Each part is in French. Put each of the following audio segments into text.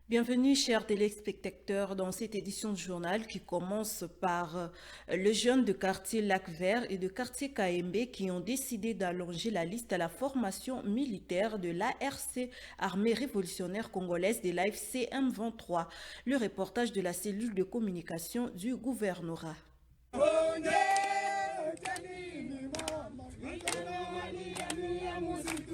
Bienvenue, chers téléspectateurs, dans cette édition de journal qui commence par les jeunes de quartier Lac-Vert et de quartier KMB qui ont décidé d'allonger la liste à la formation militaire de l'ARC, Armée révolutionnaire congolaise de l'AFC M23. Le reportage de la cellule de communication du gouvernorat.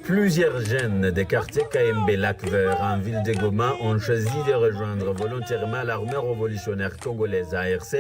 Plusieurs jeunes des quartiers KMB Lac-Vert en ville de Goma ont choisi de rejoindre volontairement l'armée révolutionnaire congolaise ARC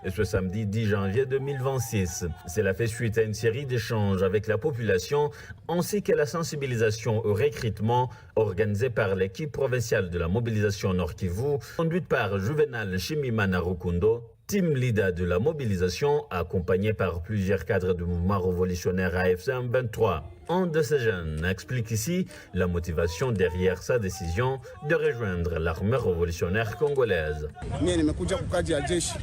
ce samedi 10 janvier 2026. Cela fait suite à une série d'échanges avec la population ainsi que la sensibilisation au recrutement organisée par l'équipe provinciale de la mobilisation Nord Kivu, conduite par Juvenal Shimimana Rukundo, team leader de la mobilisation, accompagné par plusieurs cadres du mouvement révolutionnaire AFC M23. Un de ces jeunes explique ici la motivation derrière sa décision de rejoindre l'armée révolutionnaire congolaise. Nimekuja kukaji ya jeshi.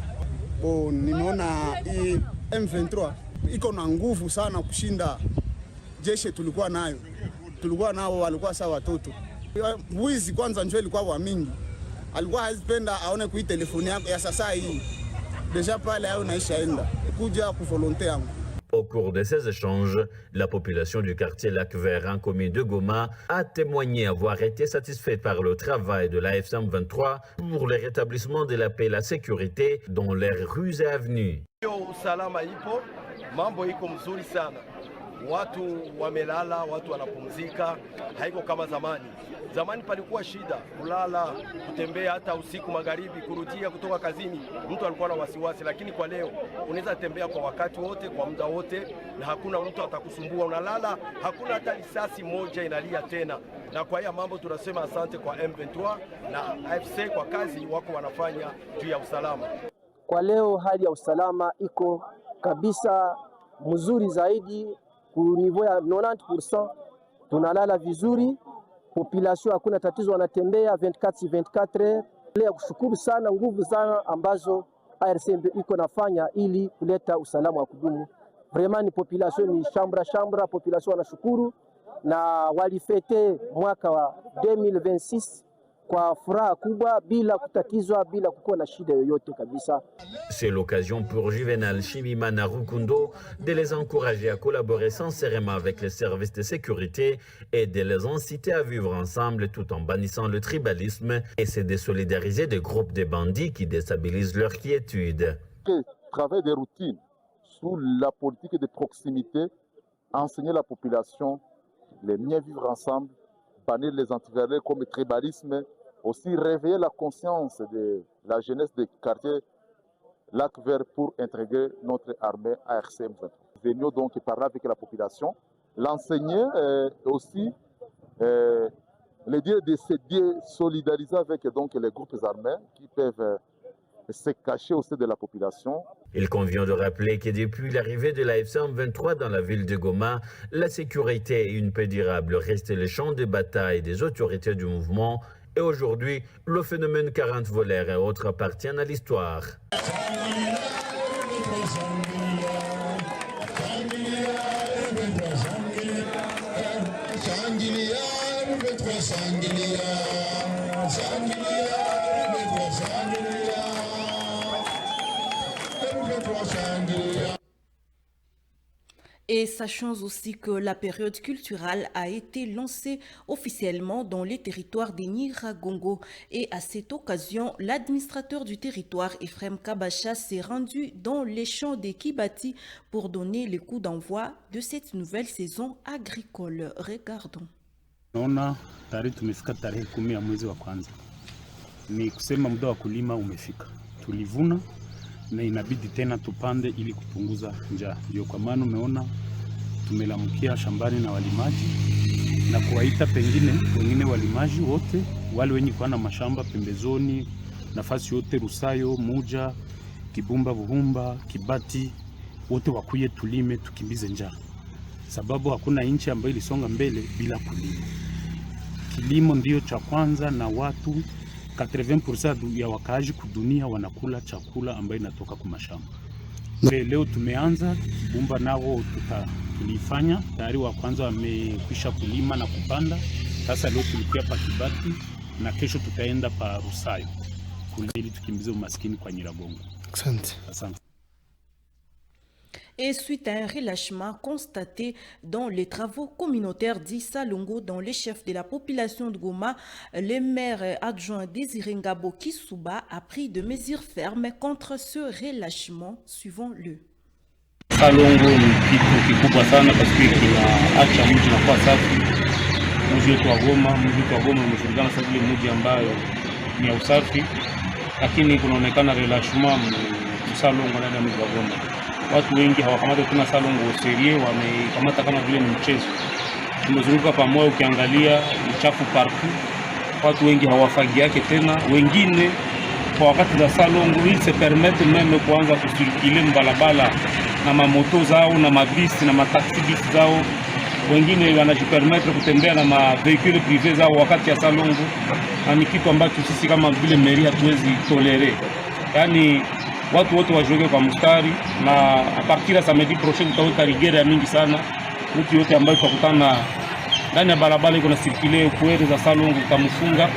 Nimeona hii M23 iko na nguvu sana kushinda jeshi tulikuwa nayo. Tulikuwa nao walikuwa sawa watoto. Wizi kwanza njoo ilikuwa wa mingi. Alikuwa hazipenda aone kui telefoni yako ya sasa hii. Déjà pale hayo naishaenda. Kuja ku volonté yangu. Au cours de ces échanges, la population du quartier Lac-Vert en commune de Goma a témoigné avoir été satisfaite par le travail de la FM23 pour le rétablissement de la paix et la sécurité dans leurs rues et avenues. Usalama ipo, mambo iko mzuri sana. Watu wamelala, watu wanapumzika, haiko kama zamani. Zamani palikuwa shida, kulala, kutembea hata usiku magharibi, kurudia kutoka kazini, mtu alikuwa na wasiwasi, lakini kwa leo unaweza tembea kwa wakati wote, kwa muda wote na hakuna mtu atakusumbua. Unalala, hakuna hata risasi moja inalia tena. Na kwa hiyo mambo tunasema asante kwa M23 na AFC kwa kazi wako wanafanya juu ya usalama. Kwa leo hali ya usalama iko kabisa mzuri zaidi. Ku niveau ya 90% tunalala vizuri, population hakuna tatizo, wanatembea 24/24. Leo kushukuru sana nguvu sana ambazo ARC iko nafanya ili kuleta usalama wa kudumu. Vraiment ni population ni shambra, population wanashukuru na walifete mwaka wa 2026 kwa furaha kubwa bila kutatizwa, bila kukuwa na shida yoyote kabisa. C'est l'occasion pour Juvenal Shimimana Rukundo de les encourager à collaborer sincèrement avec les services de sécurité et de les inciter à vivre ensemble tout en bannissant le tribalisme et se désolidariser des groupes de bandits qui déstabilisent leur quiétude. Travail de routine sous la politique de proximité, enseigner la population les mieux vivre ensemble, bannir les antivaleurs comme le tribalisme, aussi réveiller la conscience de la jeunesse des quartiers Lac-Vert pour intégrer notre armée ARC M23. Venons donc parler avec la population, l'enseigner aussi, les dire de se désolidariser avec donc, les groupes armés qui peuvent se cacher au sein de la population. Il convient de rappeler que depuis l'arrivée de la FM23 dans la ville de Goma, la sécurité et une paix durable restent le champ de bataille des autorités du mouvement et aujourd'hui, le phénomène 40 voleurs et autres appartiennent à l'histoire. Et sachons aussi que la période culturelle a été lancée officiellement dans les territoires des Nyiragongo. Et à cette occasion, l'administrateur du territoire, Ephraim Kabacha, s'est rendu dans les champs des Kibati pour donner le coup d'envoi de cette nouvelle saison agricole. Regardons. Naona tayari tumefika tarehe 10 ya mwezi wa kwanza. Ni kusema muda wa kulima umefika. Tulivuna na inabidi tena tupande ili kupunguza njaa. Ndio kwa maana umeona tumelamkia shambani na walimaji na kuwaita pengine wengine walimaji wote wale wenye kuwa na mashamba pembezoni, nafasi yote Rusayo, Muja, Kibumba, Buhumba, Kibati, wote wakuye tulime tukimbize njaa. Sababu hakuna nchi ambayo ilisonga mbele bila kulima. Kilimo ndio cha kwanza na watu 80% ya wakaaji kudunia wanakula chakula ambayo inatoka kwa mashamba. Leo tumeanza Kibumba nao tulifanya tayari, wa kwanza wamekwisha kulima na kupanda. Sasa leo tulikuwa pa Kibati na kesho tutaenda pa Rusayo ili tukimbize umaskini kwa Nyiragongo. Asante. Et suite à un relâchement constaté dans les travaux communautaires d'Issalongo, dans les chefs de la population de Goma, le maire adjoint Désiré Ngabo Kisuba a pris de mesures fermes contre ce relâchement, suivant-le. Salongo ni kitu kikubwa sana kwa sababu kinaacha mji unakuwa safi. Mji wetu wa Goma umejulikana sasa vile mji ambayo ni ya usafi, lakini kunaonekana relâchement Salongo ndani ya mji wa Goma. Watu wengi hawakamata tena Salongo serie, wamekamata kama vile ni mchezo. Tumezunguka pamoja, ukiangalia uchafu partout. Watu wengi hawafagi yake tena. Wengine kwa wakati za Salongo ili se permettre meme kuanza kusirikile mbalabala na mamoto zao na mabisi na mataxi bisi zao. Wengine wanajipermettre kutembea na mavehicule privé zao wakati ya Salongo, na ni kitu ambacho sisi kama vile mairie hatuwezi tolere. Yaani watu wote wajoge kwa mstari, na a partir ya samedi prochain tutaweka rigere ya mingi sana. Mtu yote ambaye tutakutana ndani ya barabara iko na circuler kuere za Salongo tutamfunga.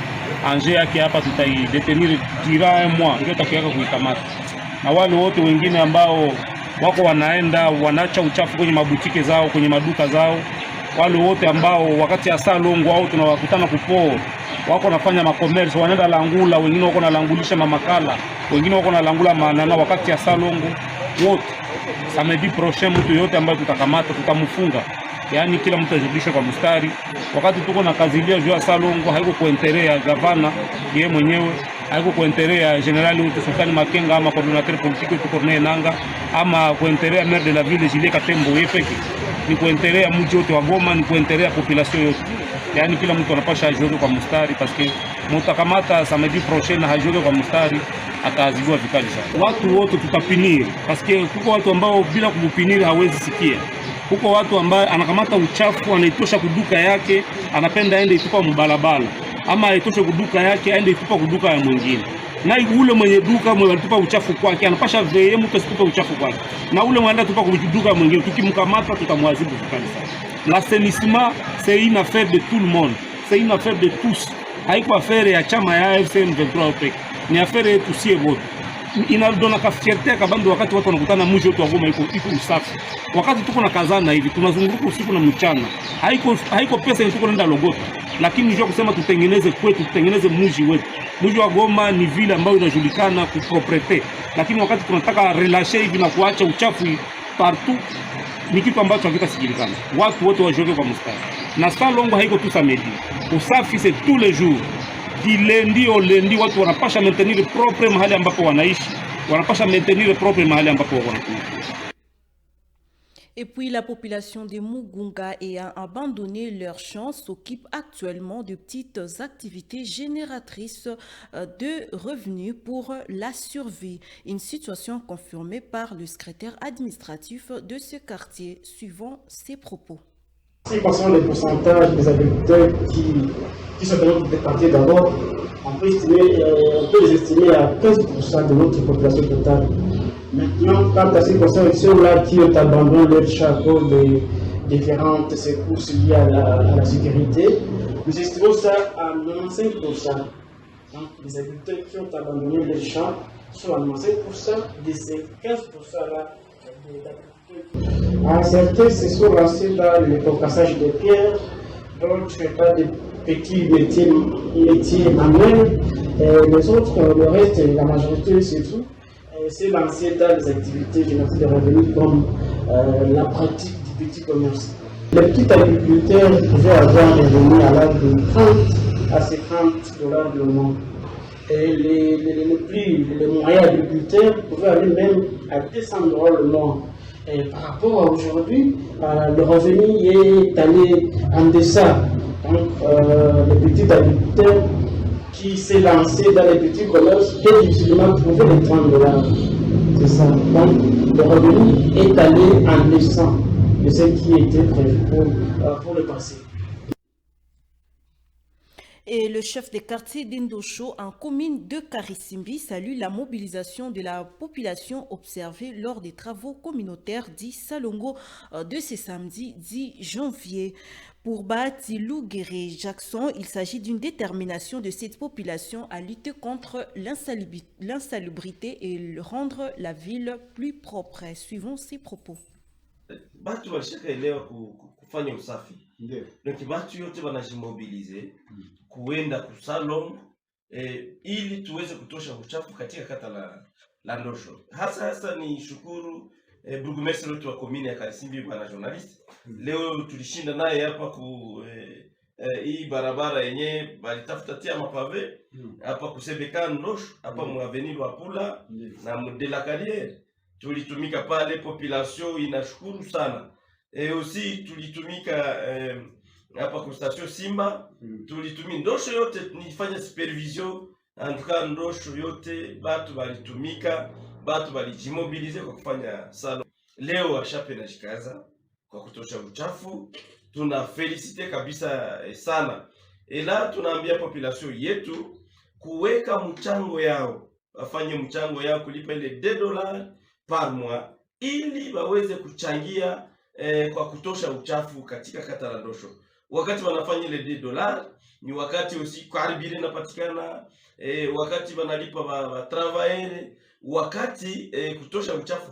Anje yake hapa tutaidetenir durant un mois, ndio tutakiaka kuikamata. Na wale wote wengine ambao wako wanaenda wanaacha uchafu kwenye mabutike zao, kwenye maduka zao, wale wote ambao wakati ya Salongo au tunawakutana kupoo wako nafanya makomersi, wanaenda langula, wengine wako na langulisha mamakala, wengine wako na langula manana wakati ya Salongo. Wote samedi prochain mtu yote ambaye tutakamata tutamfunga. Yaani kila mtu ajibishe kwa mstari. Wakati tuko na kazilia juu ya Salongo, haiko kuendelea gavana yeye mwenyewe, haiko kuendelea generali wetu Sultani Makenga ama coordinateur politique wetu Corneille Nanga, ama kuendelea maire de la ville Julien Katembo yepeke. Ni kuendelea mji wote wa Goma, ni kuendelea population yote. Yaani kila mtu anapasha ajoge kwa mstari, parce mutakamata samedi prochain na hajoge kwa mstari ataadhibiwa vikali sana. Watu wote tutapiniri, parce kuko watu ambao bila kupiniri hawezi sikia. Huko watu ambao anakamata uchafu anaitosha kuduka yake, anapenda aende itupa mbalabala, ama aitoshe kuduka yake aende itupa kuduka ya mwingine. Na ule mwenye duka mwenye atupa uchafu kwake anapasha veye mtu asitupa uchafu kwake. Na ule mwenye atupa kuduka mwingine tukimkamata tutamwadhibu vikali sana. L'assainissement c'est une affaire de tout le monde, c'est une affaire de tous. Haiko affaire ya chama ya AFC M23 peke, ni affaire yetu sie wote. Inadona ka fierté kabambi wakati watu wanakutana mji wetu wa Goma iko usafi. Wakati tuko na kazana hivi tunazunguka usiku na mchana. Haiko pesa yetu tuko nenda Logota, lakini njoo kusema tutengeneze kwetu, tutengeneze mji wetu. Mji wa Goma ni vile ambayo inajulikana ku propriété, lakini wakati tunataka relâcher hivi na kuacha uchafu partout ni kitu ambacho hakitasikilikana. Watu wote wajoge kwa mstari. Na Salongo haiko tu samedi. Usafi c'est tous les jours. Di lundi au lundi watu wanapasha maintenir propre mahali ambapo wanaishi, wanapasha maintenir propre mahali ambapo wanakuishi. Et puis la population de Mugunga ayant abandonné leurs champs s'occupe actuellement de petites activités génératrices de revenus pour la survie. Une situation confirmée par le secrétaire administratif de ce quartier, suivant ses propos. Si concernant les pourcentages des agriculteurs qui sont dans notre quartier d'abord, on peut les estimer à 15% de notre population totale. Maintenant, quant à ces ceux-là qui ont abandonné leur champ pour des différentes secousses liées à la sécurité, nous estimons ça à 95%. Donc, les agriculteurs qui ont abandonné leur champ sont à 95% de ces 15%-là d'agriculteurs. Certains se sont lancés dans le concassage de pierres, d'autres pas de petits métiers manuels, les autres, le reste, la majorité, c'est tout. C'est lancé dans les activités génératives de revenus comme la pratique du petit commerce. Les petits agriculteurs pouvaient avoir des revenus à l'âge de 30 à 50 $ le mois. Et les moyens agriculteurs pouvaient aller même à 200 $ le mois. Et par rapport à aujourd'hui, le revenu est allé en deçà. Donc, les petits agriculteurs qui s'est lancé dans les petits commerces, très difficilement trouver les 30 $. C'est ça. Donc, le revenu est allé en descend de ce qui était prévu pour le passé. Et le chef des quartiers d'Indosho en commune de Karisimbi salue la mobilisation de la population observée lors des travaux communautaires dits Salongo de ce samedi 10 janvier. Pour Bahati Louguéré Jackson, il s'agit d'une détermination de cette population à lutter contre l'insalubrité et rendre la ville plus propre. Suivons ses propos. Batu walishakaelewa kufanya usafi. Ndio. Donc batu yote wanajimobilize kuenda kusalon ili tuweze kutosha uchafu katika kata la Ndosho. Hasa ni shukuru burgomestre wetu wa komini ya Karisimbi bwana journalist. Leo tulishinda naye hapa hii barabara yenye balitafuta tia mapave hapa kusebeka Ndosho hapa mu avenue Lwapula na mu de la Carrière. Tulitumika pale, population inashukuru sana. Aussi tulitumika hapa kwa station Simba, tulitumia Ndosho yote nifanya supervision, antuka Ndosho yote batu balitumika, batu balijimobilize kwa kufanya salo. Leo ashape na jikaza kwa kutosha uchafu, tuna felicite kabisa sana. Ela tunaambia population yetu kuweka mchango yao, afanye mchango yao kulipa ile $2 par mois ili waweze kuchangia kwa kutosha uchafu katika kata la Ndosho. Wakati wanafanya ile $2 ni wakati usiku karibia inapatikana, wakati wanalipa wa travailler, wakati kutosha uchafu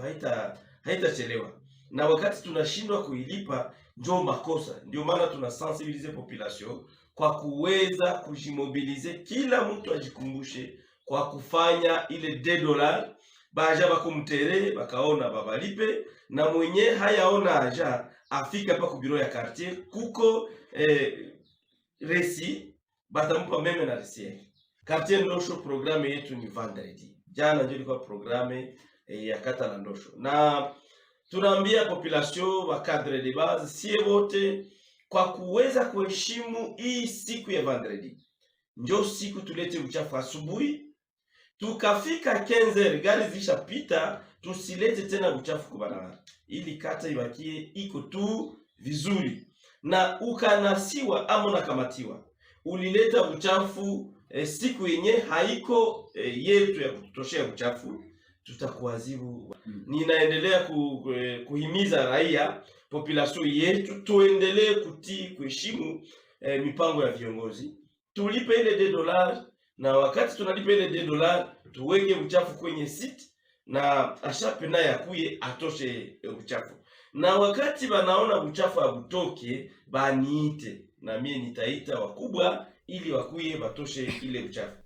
haitachelewa. Na wakati tunashindwa kuilipa ndio makosa. Ndio maana tunasensibilize population kwa kuweza kujimobilize, kila mtu ajikumbushe kwa kufanya ile $2 baja bakumtere bakaona babalipe, na mwenye hayaona aja afika hapa ku biro ya quartier kuko resi batampa meme na resi. Quartier Ndosho programme yetu ni vendredi. Jana ndio ilikuwa programme ya kata la Ndosho. Na tunaambia population wa cadre de base sie wote kwa kuweza kuheshimu hii siku ya vendredi. Ndio siku tulete uchafu asubuhi. Tukafika 15 gari zishapita, tusilete tena uchafu kwa barabara. Ili kata ibakie iko tu vizuri. Na ukanasiwa ama unakamatiwa, ulileta uchafu siku yenye haiko yetu ya kutoshea uchafu, tutakuadhibu. Ninaendelea kuhimiza raia, population yetu tuendelee kutii, kuheshimu mipango ya viongozi. Tulipe ile $2, na wakati tunalipa ile $2 tuweke uchafu kwenye site, na ashape naye akuye atoshe uchafu. Na wakati banaona uchafu habutoke baniite, na mie nitaita wakubwa ili wakuye batoshe ile uchafu.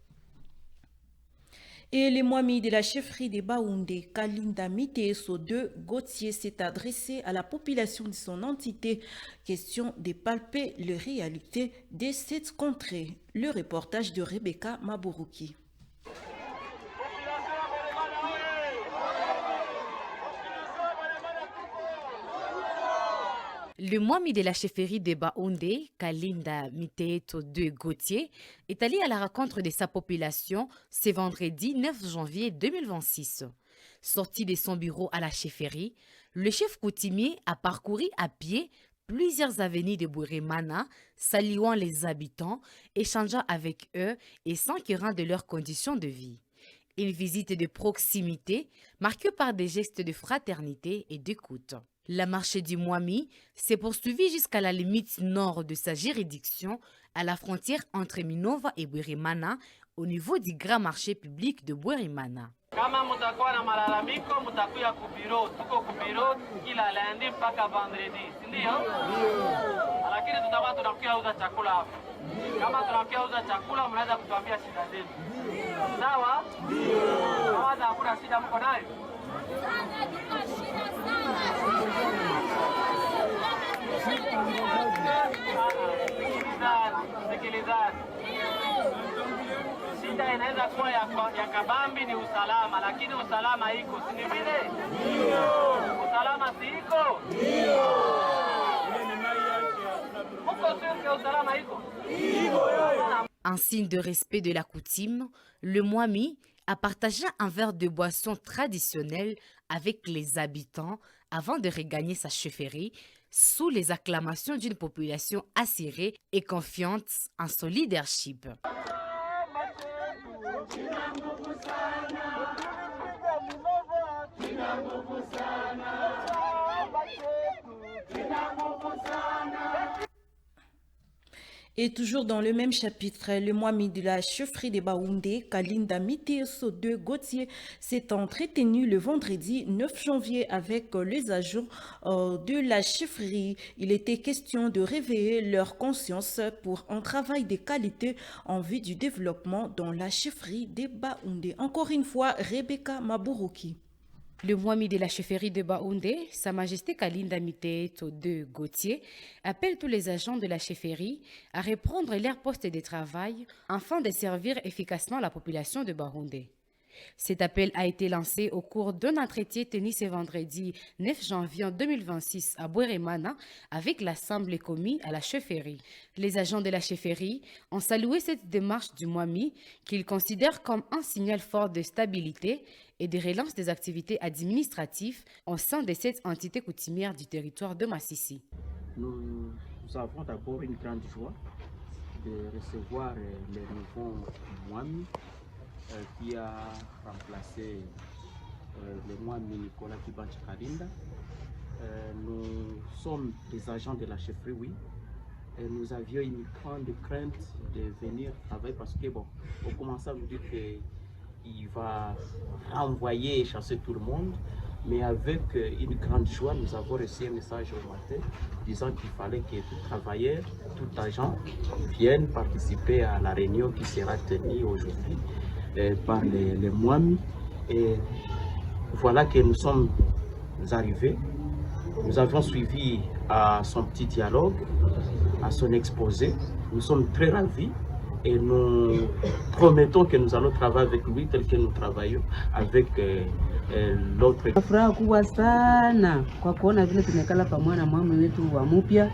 Et le Mwami de la chefferie de Baoundé, Kalinda Miteso de Gauthier, s'est adressé à la population de son entité. Question de palper les réalités de cette contrée. Le reportage de Rebecca Maburuki. Le Mwami de la chefferie de Baoundé, Kalinda Miteto de Gauthier, est allé à la rencontre de sa population ce vendredi 9 janvier 2026. Sorti de son bureau à la chefferie, le chef coutumier a parcouru à pied plusieurs avenues de Bouéremana, saluant les habitants, échangeant avec eux et s'enquérant de leurs conditions de vie. Une visite de proximité marquée par des gestes de fraternité et d'écoute. La marche du Mwami s'est poursuivie jusqu'à la limite nord de sa juridiction, à la frontière entre Minova et Bouéremana, au niveau du grand marché public de Bouéremana. Kama mutakuwa na malalamiko mutakuya kubiro, tuko kubiro kila lundi mpaka vendredi, ndio? Lakini tutakuwa tunakuya uza chakula hapo. Kama tunakuya uza chakula mnaweza kutuambia shida zenu. Sawa? Ndio. Kama hakuna shida mko nayo? Sikilizani. Shida inaweza kuwa ya kabambi ni usalama, lakini usalama iko, si vile? Ndio. Usalama si iko? Ndio. Uko sio usalama iko? Ndio. En signe de respect de la coutume, le Mwami a partagé un verre de boisson traditionnelle avec les habitants avant de regagner sa chefferie, sous les acclamations d'une population assurée et confiante en son leadership. Et toujours dans le même chapitre, le Mwami de la chefferie de Baoundé, Kalinda Miteso de Gauthier, s'est entretenu le vendredi 9 janvier avec les agents de la chefferie. Il était question de réveiller leur conscience pour un travail de qualité en vue du développement dans la chefferie de Baoundé. Encore une fois, Rebecca Maburuki. Le Mwami de la chefferie de Baoundé, Sa Majesté Kalinda Miteto de Gauthier, appelle tous les agents de la chefferie à reprendre leur poste de travail afin de servir efficacement la population de Baoundé. Cet appel a été lancé au cours d'un entretien tenu ce vendredi 9 janvier 2026 à Bouéremana avec l'Assemblée commis à la chefferie. Les agents de la chefferie ont salué cette démarche du Mwami qu'ils considèrent comme un signal fort de stabilité et de relance des activités administratives au sein de cette entité coutumière du territoire de Massissi. Nous avons d'abord une grande joie de recevoir le nouveau Mwami qui a remplacé le Mwami Nicolas Kibanchi Kalinda. Nous sommes des agents de la chefferie, oui. Et nous avions une grande crainte de venir travailler parce que, bon, on commençait à nous dire qu'il va renvoyer et chasser tout le monde. Mais avec une grande joie, nous avons reçu un message au matin disant qu'il fallait que tout travailleur, tout agent vienne participer à la réunion qui sera tenue aujourd'hui par les Mwami. Et voilà que nous sommes arrivés. Nous avons suivi à son petit dialogue, à son exposé. Nous sommes très ravis et nous promettons que nous allons travailler avec lui tel que nous travaillons avec l'autre. Furaha kubwa sana kwa kuona vile tumekala pamoja na mwami wetu wa mpya.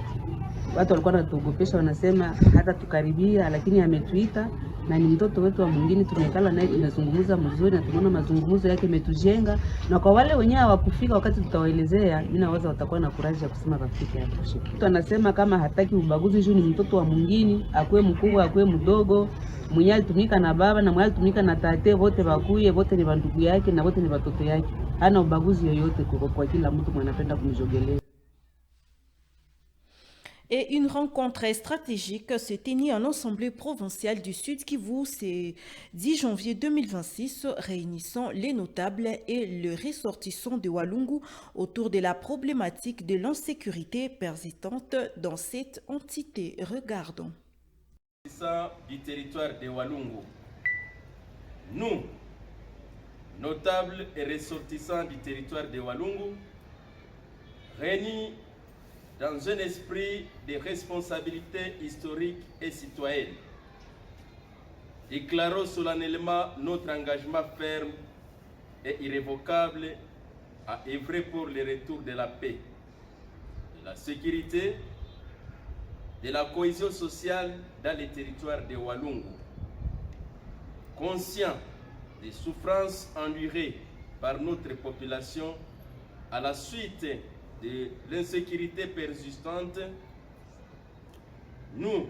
Watu walikuwa wanatuogopesha, wanasema hata tukaribia, lakini ametuita na ni mtoto wetu wa mwingine. Tumekala naye, tumezungumza mzuri na tumeona mazungumzo yake yametujenga, na kwa wale wenyewe hawakufika wakati tutawaelezea, mimi nawaza watakuwa na courage ya kusema rafiki hapo. Mtu anasema kama hataki ubaguzi, juu ni mtoto wa mwingine, akuwe mkubwa akuwe mdogo, mwenye alitumika na baba na mwenye alitumika na tate, wote wakuye, wote ni bandugu yake na wote ni watoto yake. Hana ubaguzi yoyote kwa kila mtu mwenye anapenda kumjogelea. Et une rencontre stratégique se tenue en Assemblée provinciale du Sud Kivu ce 10 janvier 2026, réunissant les notables et les ressortissants de Walungu autour de la problématique de l'insécurité persistante dans cette entité. Regardons. Du territoire de Walungu. Nous, notables et ressortissants du territoire de Walungu, réunis dans un esprit de responsabilité historique et citoyenne, déclarons solennellement notre engagement ferme et irrévocable à œuvrer pour le retour de la paix, de la sécurité, de la cohésion sociale dans les territoires de Walungu. Conscient des souffrances endurées par notre population à la suite de l'insécurité persistante, nous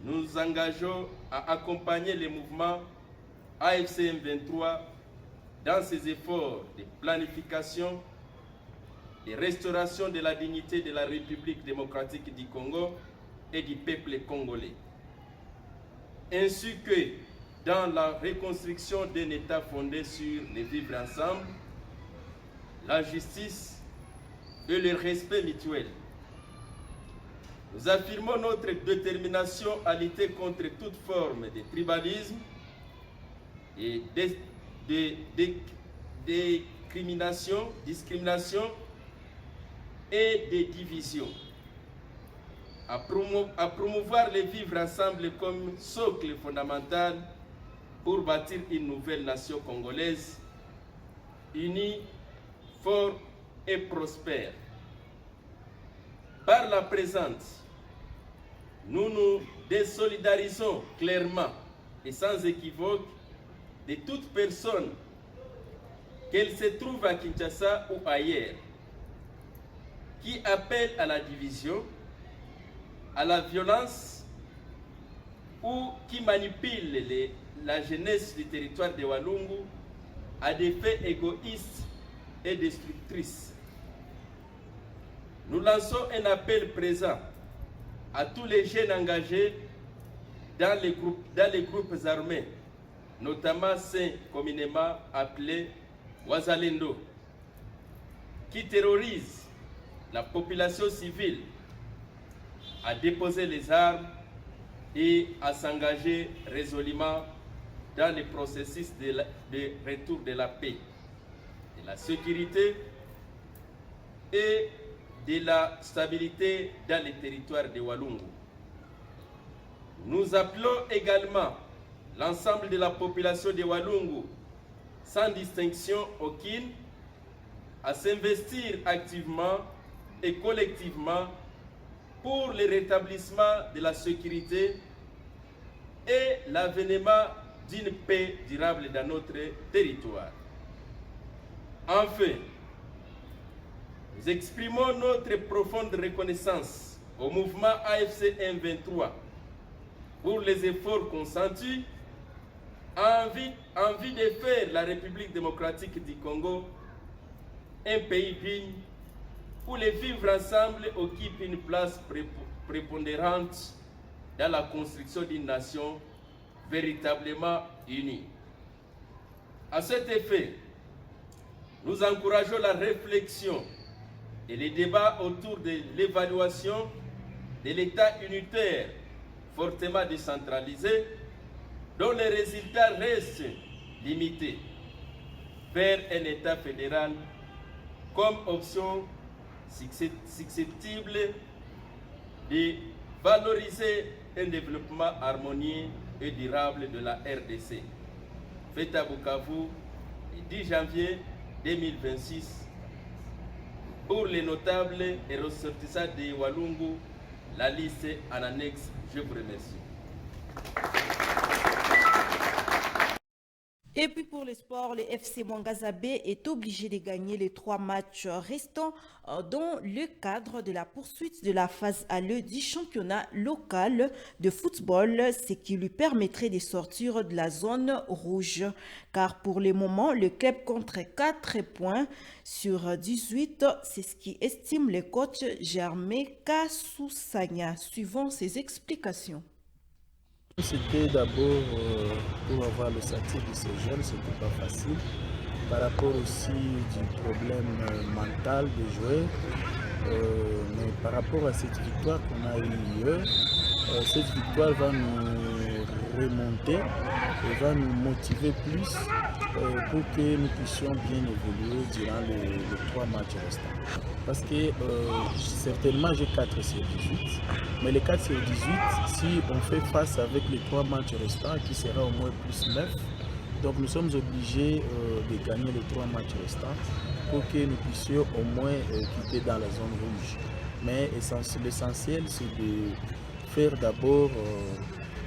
nous engageons à accompagner les mouvements AFC M23 dans ses efforts de planification et restauration de la dignité de la République démocratique du Congo et du peuple congolais, ainsi que dans la reconstruction d'un État fondé sur le vivre ensemble, la justice et le respect mutuel. Nous affirmons notre détermination à lutter contre toute forme de tribalisme et de discrimination et de division, à promouvoir le vivre ensemble comme socle fondamental pour bâtir une nouvelle nation congolaise, unie, forte et prospère. Par la présente, nous nous désolidarisons clairement et sans équivoque de toute personne, qu'elle se trouve à Kinshasa ou ailleurs, qui appellent à la division, à la violence ou qui manipulent la jeunesse du territoire de Walungu à des fins égoïstes et destructrices. Nous lançons un appel présent à tous les jeunes engagés dans les groupes armés, notamment ceux communément appelés Wazalendo, qui terrorisent la population civile, à déposer les armes et à s'engager résolument dans le processus de retour de la paix, de la sécurité et de la stabilité dans les territoires de Walungu. Nous appelons également l'ensemble de la population de Walungu, sans distinction aucune, à s'investir activement et collectivement pour le rétablissement de la sécurité et l'avènement d'une paix durable dans notre territoire. Enfin, nous exprimons notre profonde reconnaissance au mouvement AFC M23 pour les efforts consentis en vue de faire la République démocratique du Congo un pays digne où les vivre ensemble occupe une place prépondérante dans la construction d'une nation véritablement unie. À cet effet, nous encourageons la réflexion et les débats autour de l'évaluation de l'État unitaire fortement décentralisé, dont les résultats restent limités, vers un État fédéral comme option susceptible de valoriser un développement harmonieux et durable de la RDC. Fait à Bukavu, le 10 janvier 2026, pour les notables et ressortissants de Walungu, la liste en annexe. Je vous remercie. Et puis pour le sport, le FC Mangazabé est obligé de gagner les 3 matchs restants dans le cadre de la poursuite de la phase allée du championnat local de football, ce qui lui permettrait de sortir de la zone rouge. Car pour le moment, le club compte 4 points sur 18. C'est ce qui estime le coach Germain Kassousanya, suivant ses explications. C'était d'abord pour avoir le statut de ces jeunes, ce n'était pas facile. Par rapport aussi du problème mental des joueurs, mais par rapport à cette victoire qu'on a eue hier, cette victoire va nous remonter et va nous motiver plus pour que nous puissions bien évoluer durant les 3 matchs restants. Parce que certainement j'ai 4 sur 18, mais les 4 sur 18, si on fait face avec les 3 matchs restants, qui sera au moins plus 9, donc nous sommes obligés de gagner les 3 matchs restants pour que nous puissions au moins quitter dans la zone rouge. Mais l'essentiel, c'est de faire d'abord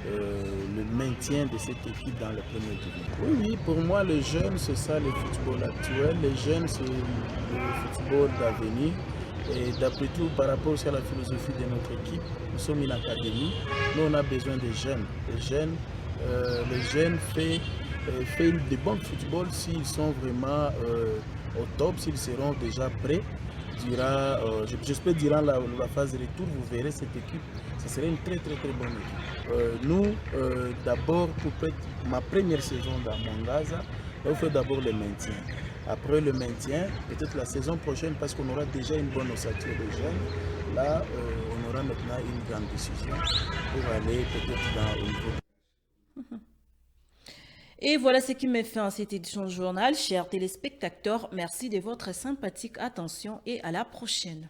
le maintien de cette équipe dans le premier division. Oui, pour moi, les jeunes, c'est ça le football actuel. Les jeunes, c'est le football d'avenir. Et d'après tout, par rapport à la philosophie de notre équipe, nous sommes une académie. Nous, on a besoin des jeunes. Les jeunes font de bons football s'ils sont vraiment au top, s'ils seront déjà prêts. J'espère durant la phase de retour, vous verrez cette équipe, ce serait une très bonne équipe. Nous, d'abord, pour ma première saison dans Mangaza, on fait d'abord le maintien. Après le maintien, peut-être la saison prochaine, parce qu'on aura déjà une bonne ossature de jeunes, là, on aura maintenant une grande décision pour aller peut-être au niveau. Et voilà ce qui met fin à cette édition de journal. Chers téléspectateurs, merci de votre sympathique attention et à la prochaine.